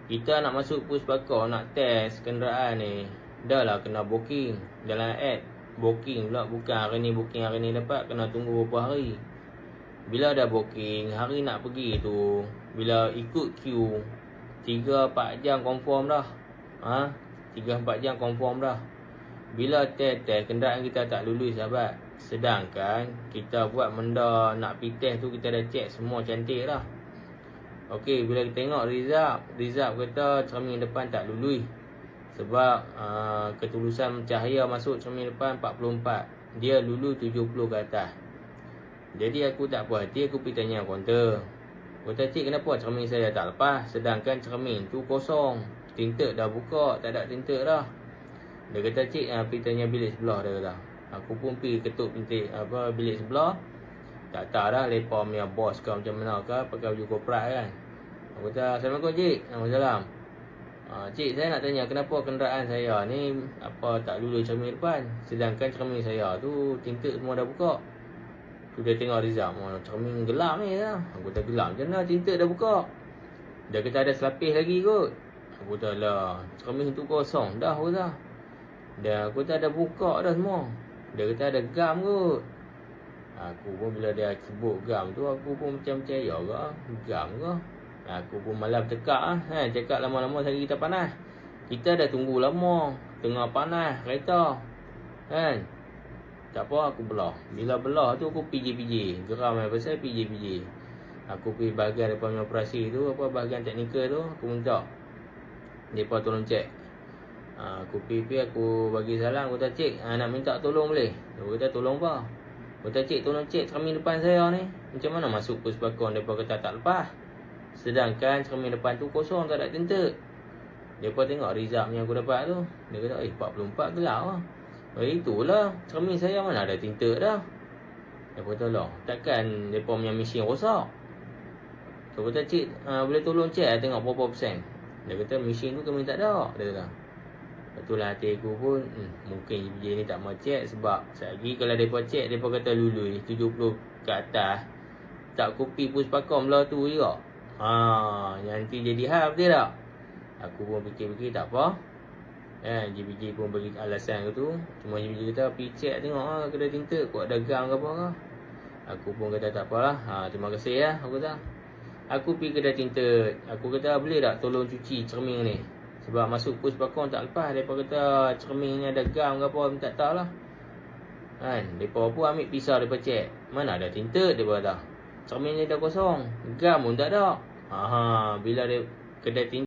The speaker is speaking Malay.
Kita nak masuk Puspakom, nak test kenderaan ni, dah lah kena booking dalam app. Booking pula, bukan hari ni booking, hari ni dapat, kena tunggu beberapa hari. Bila dah booking, hari nak pergi tu, bila ikut queue 3-4 jam confirm dah. 3-4 jam confirm dah. Bila test kenderaan kita tak lulus sahabat. Sedangkan kita buat benda nak pergi test tu, kita dah check semua cantik dah. Okey, bila kita tengok result kata cermin depan tak lulus. Sebab ketulusan cahaya masuk cermin depan 44. Dia lulus 70 ke atas. Jadi aku tak puas hati, aku pergi tanya kaunter. Kata, cik, kenapa cermin saya tak lepas? Sedangkan cermin tu kosong. Tinted dah buka, tak ada tinted dah. Dia kata, cik, pergi tanya bilik sebelah, dia kata. Aku pun pergi ketuk bilik sebelah. Tak tahu dah lepa punya bos ke macam mana ke, pakai baju korporat kan. Aku kata, Assalamualaikum cik. Waalaikumsalam. Cik, saya nak tanya kenapa kenderaan saya ni tak lulus cermin depan, sedangkan cermin saya tu tinted semua dah buka. Tu dia tengok result, cermin gelap ni lah. Aku kata, gelap macam mana, tinted dah buka. Dia kata ada selapis lagi kot. Aku kata, lah, cermin tu kosong dah. Aku kata ada buka dah semua. Dia kata ada gam kot. Aku pun bila dia sebut gam tu, aku pun macam percaya ke gam ke. Aku pun malam cakap cakap lama-lama lagi kita panas. Kita dah tunggu lama, tengah panas kereta kan. Tak apa, aku belah. Bila belah tu aku PJ geram pasal PJ. Aku pergi bahagian depan operasi tu, bahagian teknikal tu, aku minta depa tolong cek. Aku pergi aku bagi salam, aku kata, cik, nak minta tolong boleh? Aku kata, tolong apa? Aku kata, cik, tolong cek cermin depan saya ni. Macam mana masuk Puspakom? Depa kata tak lepas. Sedangkan cermin depan tu kosong, tak ada tinted. Depa tengok result yang aku dapat tu. Dia kata, 44 gelap lah. Itulah, cermin saya mana ada tinted dah. Depa kata, lah, takkan depa punya mesin rosak? So, aku kata, cik, boleh tolong cek tengok berapa persen? Dia kata, mesin tu kami tak ada. Dia kata. Itulah hati aku pun, mungkin JPJ ni tak mau cek. Sebab lagi kalau mereka cek, mereka kata lulus 70 ke atas, tak kopi Puspakom lah tu juga. Nanti jadi hal, betul tak? Aku pun fikir-fikir tak apa. JPJ pun bagi alasan tu. Cuma JPJ kata, pergi cek tengok kena tinted, kok ada gam ke apa ke. Aku pun kata tak apalah. Terima kasih ya, aku kata. Aku pergi kedai tinted. Aku kata, boleh tak tolong cuci cermin ni? Sebab masuk Puspakom tak lepas. Mereka kata cermin ni ada gam ke apa, tak tahu lah kan. Mereka pun ambil pisau, mereka cek, mana ada tinted, mereka kata cermin ni dah kosong, gam pun tak ada. Bila dia kedai tinted